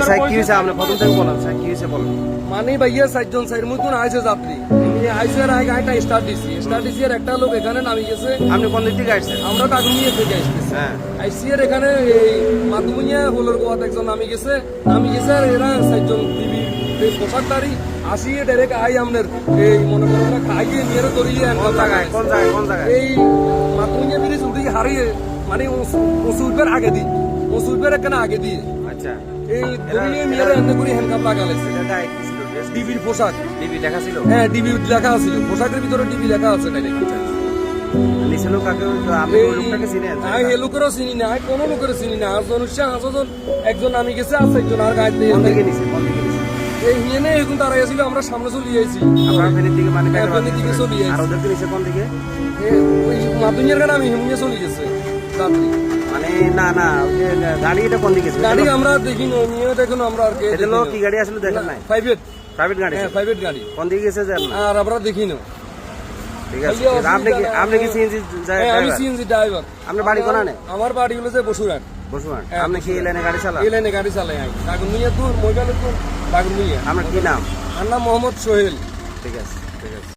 Sir কি হয়েছে আপনি প্রথম থেকে বলেন স্যার কি হয়েছে বলেন। মানে ভাইয়া 4 জন 4 মতন আইছে যাত্রী এমনি আইছে আর গাড়িটা স্টার্ট দিছি আর একটা লোক এখানে নামি গেছে। আপনি কোন দিক থেকে আসছেন? আমরা কাগুনিয়া থেকে আসতেছি। হ্যাঁ আইসি আর এখানে এই মাতুমিয়া হোলের গোয়াত একজন নামি গেছে আর এরা 4 জন বিবি পোশাকধারী আসিয়ে ডাইরেক্ট আই আমনের এই মনে করেন না খাইয়ে নিয়ে ধরিয়ে কোন জায়গায় কোন জায়গায় কোন জায়গায়? এই মাতুমিয়া ব্রিজ উঠে হারিয়ে মানে ওসুইবের আগে দিই ওসুইবের এখানে আগে দিয়ে আচ্ছা এই ধরিয়ে নিয়ে এনে করে হ্যান্ডকাপ লাগালাইছে। এটা গায়ে কি ছিল? ড্রেস ডিবির পোশাক ডিবি দেখা ছিল? হ্যাঁ ডিবি লেখা আছে পোশাকের ভিতরে ডিবি লেখা আছে ডাইরেক্ট। নিচে লোক কাকে আপনি ওই লোকটাকে চিনেন? আমি এই লোকেরও চিনি না আমি কোনো লোকের চিনি না আর জন একজন নামি গেছে আর 4 জন আর গাড়িতে কোন দিকে নিচে কোন দিকে নিচে? এই হিনে এখন দাঁড়াই ছিল আমরা সামনে চলে যাইছি আপনার ফেরির দিকে মানে হ্যাঁ, ফেরির দিকে চলে যাইছি। আর ওদেরকে নিচে কোন দিকে? ওই মাতুনিয়ার গান আমি হেমুনিয়া চলে গেছে যাত্রী মানে না না ওই যে গাড়ি এটা কোন দিকে ছিল? গাড়ি আমরা দেখি নিয়ে দেখুন আমরা আর এটা লোক কি গাড়ি আসলে দেখেন নাই? প্রাইভেট প্রাইভেট গাড়ি হ্যাঁ ছিল? প্রাইভেট গাড়ি কোন দিকে গেছে জানেন না? আর আমরা দেখি না। ঠিক আছে আপনি কি সিএনজি হ্যাঁ, আমি সিএনজি ড্রাইভার। আপনার বাড়ি কোনানে? আমার বাড়ি হলো যে বসুরহাট। বসুন হ্যাঁ, আপনি কি এই লাইনে গাড়ি চালান? এই লাইনে গাড়ি চালাই আমি দাগুনিয়া তো ময়দানে তো দাগুনিয়া। আপনার কি নাম? আমার নাম মোহাম্মদ সোহেল। ঠিক আছে ঠিক আছে।